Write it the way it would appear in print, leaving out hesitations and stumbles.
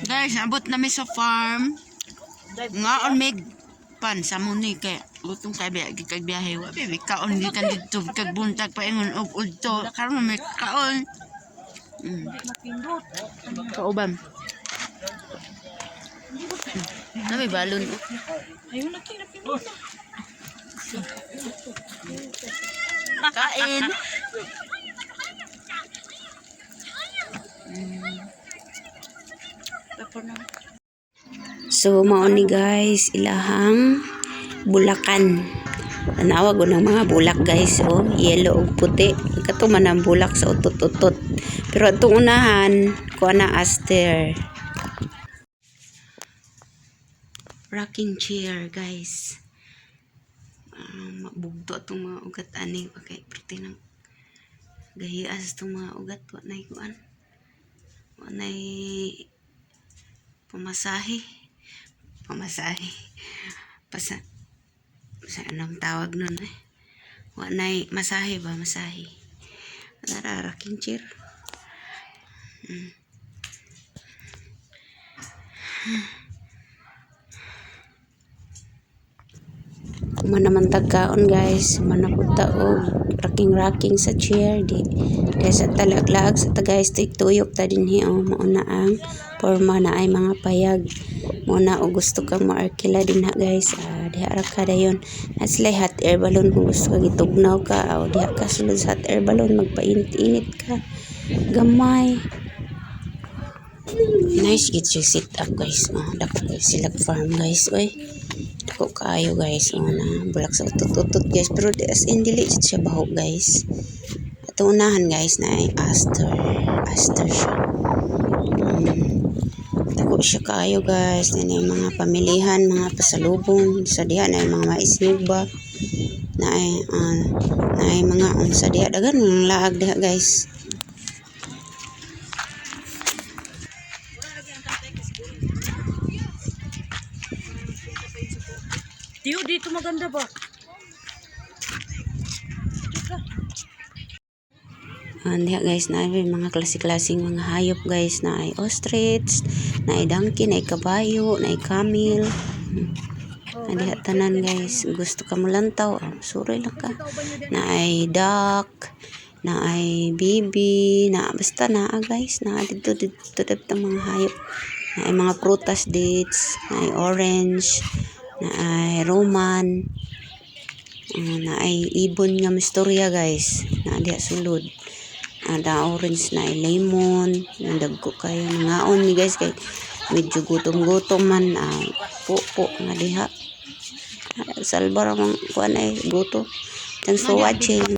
Guys, abot namin sa farm. Ngaon may pan sa muni kay utong kay biyahe wa bibi kaon gikan dito kag buntag pa ingon og udto karon may kaon. Kauban. Nabi balon. Ayun na kinapindot. Kain. So mao ni guys ilahang bulakan. Tanawag ko ng mga bulak guys, oh, yellow ug puti. Katuman ang bulak sa utot-utot. Pero itong unahan, kuha na aster. Rocking chair guys. Mabugto itong mga ugat ani. Okay, pwede nang gahias itong mga ugat. Wanay kuan. Wanay pamasahe. Sa anong tawag nun eh. Wanay masahe ba? Masahe. Nararaking chair. Kumana man tagkaon guys. Manapunta og racking sa chair. Kaya sa talaglag sa guys tuyok ta dinhi o mauna ang forma na ay mga payag. Muna o gusto kang maarkila din ha guys. Diha ra ka dayon. Aslay hot air balloon kung gusto ka gitugnaw ka. O diha ka sulod sa hot air balloon. Magpainit-init ka. Gamay. Nice gid siya sit up guys. Dako guys sila farm guys. Oy. Dako kaayo guys. Na bulak sa utot-utot guys. Pero as in dili siya baho guys. Ito unahan guys na ay aster siya. Dako siya kaayo guys. Na yung mga pamilihan, mga pasalubong. Sa diha na yung mga maisnuba. Na ay mga sa diha. Dagan mga laag diha guys. Tiyo, dito maganda ba? Diha guys na ay mga klase-klaseng mga hayop guys na ay ostrich, na ay donkey, na ay kabayo, na ay camel. Diha tanan guys. Gusto ka mo lantaw, suri lang ka. Na ay duck, na ay bibi, na basta na guys. Na dito mga hayop. Na ay mga prutas dates, na ay orange, na ay roman, na ay ibon nga mistorya guys. Na diha sulod. Da orange na ay lemon. Nandagko kayo ngaon ni guys kay medyo gutom-gutom man. Po nga diha. Salbar ang kuan ay guto. Thanks for watching.